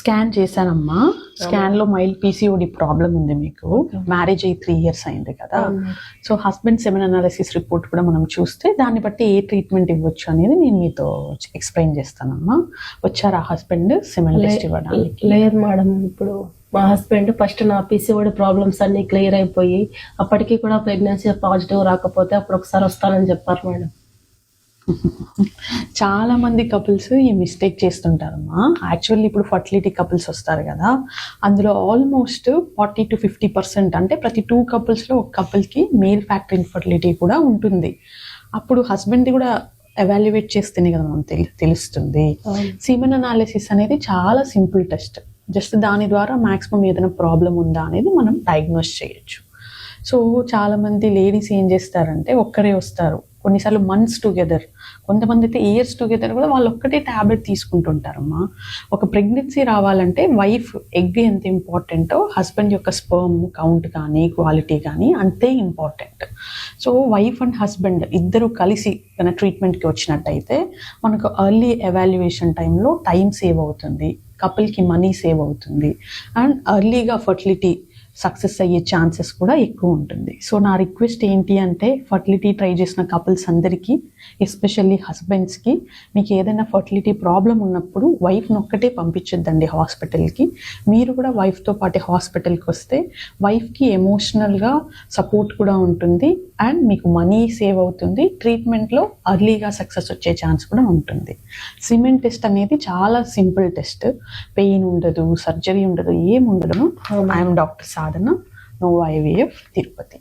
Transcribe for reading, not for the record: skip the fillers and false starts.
Scan చేశానమ్మా. Scan లో mild PCOD problem ఉంది మీకు. మ్యారేజ్ అయ్యి 3 years అయింది కదా. So husband semen analysis report కూడా మనం చూస్తే దాన్ని బట్టి ఏ ట్రీట్మెంట్ ఇవ్వచ్చు అనేది నేను మీతో ఎక్స్ప్లెయిన్ చేస్తానమ్మా. వచ్చారా హస్బెండ్ సెమెన్ టెస్ట్ ఇవ్వడానికి? లేదు మేడం, ఇప్పుడు మా హస్బెండ్ ఫస్ట్ నా పీసీఓడి ప్రాబ్లమ్స్ అన్ని క్లియర్ అయిపోయి అప్పటికి కూడా ప్రెగ్నెన్సీ పాజిటివ్ రాకపోతే అప్పుడు ఒకసారి వస్తానని చెప్పారు మేడం. చాలా మంది కపుల్స్ ఈ మిస్టేక్ చేస్తుంటారమ్మా. యాక్చువల్లీ ఇప్పుడు ఫర్టిలిటీ కపుల్స్ వస్తారు కదా, అందులో ఆల్మోస్ట్ 40 to 50% అంటే ప్రతి 2 couples-లో ఒక కపుల్కి మేల్ ఫ్యాక్టర్ ఇన్ఫర్టిలిటీ కూడా ఉంటుంది. అప్పుడు హస్బెండ్ కూడా ఎవాల్యుయేట్ చేస్తేనే కదా మనం తెలుస్తుంది. సీమెన్ అనాలిసిస్ అనేది చాలా సింపుల్ టెస్ట్. జస్ట్ దాని ద్వారా మ్యాక్సిమం ఏదైనా ప్రాబ్లం ఉందా అనేది మనం డయాగ్నోస్ చేయొచ్చు. సో చాలా మంది లేడీస్ ఏం చేస్తారంటే ఒక్కరే వస్తారు, కొన్నిసార్లు మంత్స్ టుగెదర్, కొంతమంది అయితే ఇయర్స్ టుగెదర్ కూడా వాళ్ళు ఒక్కటే ట్యాబ్లెట్ తీసుకుంటుంటారమ్మా. ఒక ప్రెగ్నెన్సీ రావాలంటే వైఫ్ ఎగ్ ఎంత ఇంపార్టెంటో హస్బెండ్ యొక్క స్పర్మ్ కౌంట్ కానీ క్వాలిటీ కానీ అంతే important. So wife and husband ఇద్దరు కలిసి మన ట్రీట్మెంట్కి వచ్చినట్టయితే మనకు ఎర్లీ ఎవాల్యుయేషన్ టైంలో టైం సేవ్ అవుతుంది, కపుల్కి మనీ సేవ్ అవుతుంది, అండ్ ఎర్లీగా ఫర్టిలిటీ సక్సెస్ అయ్యే ఛాన్సెస్ కూడా ఎక్కువ ఉంటుంది. సో నా రిక్వెస్ట్ ఏంటి అంటే ఫర్టిలిటీ ట్రై చేసిన కపుల్స్ అందరికీ, ఎస్పెషల్లీ హస్బెండ్స్కి, మీకు ఏదైనా ఫర్టిలిటీ ప్రాబ్లం ఉన్నప్పుడు వైఫ్ని ఒక్కటే పంపించొద్దండి హాస్పిటల్కి. మీరు కూడా వైఫ్తో పాటు హాస్పిటల్కి వస్తే వైఫ్కి ఎమోషనల్గా సపోర్ట్ కూడా ఉంటుంది అండ్ మీకు మనీ సేవ్ అవుతుంది, ట్రీట్మెంట్లో అర్లీగా సక్సెస్ వచ్చే ఛాన్స్ కూడా ఉంటుంది. సిమెన్ టెస్ట్ అనేది చాలా సింపుల్ టెస్ట్, పెయిన్ ఉండదు, సర్జరీ ఉండదు, ఏం ఉండదు. I'm doctor Sadhana, Nova IVF, Tirupati.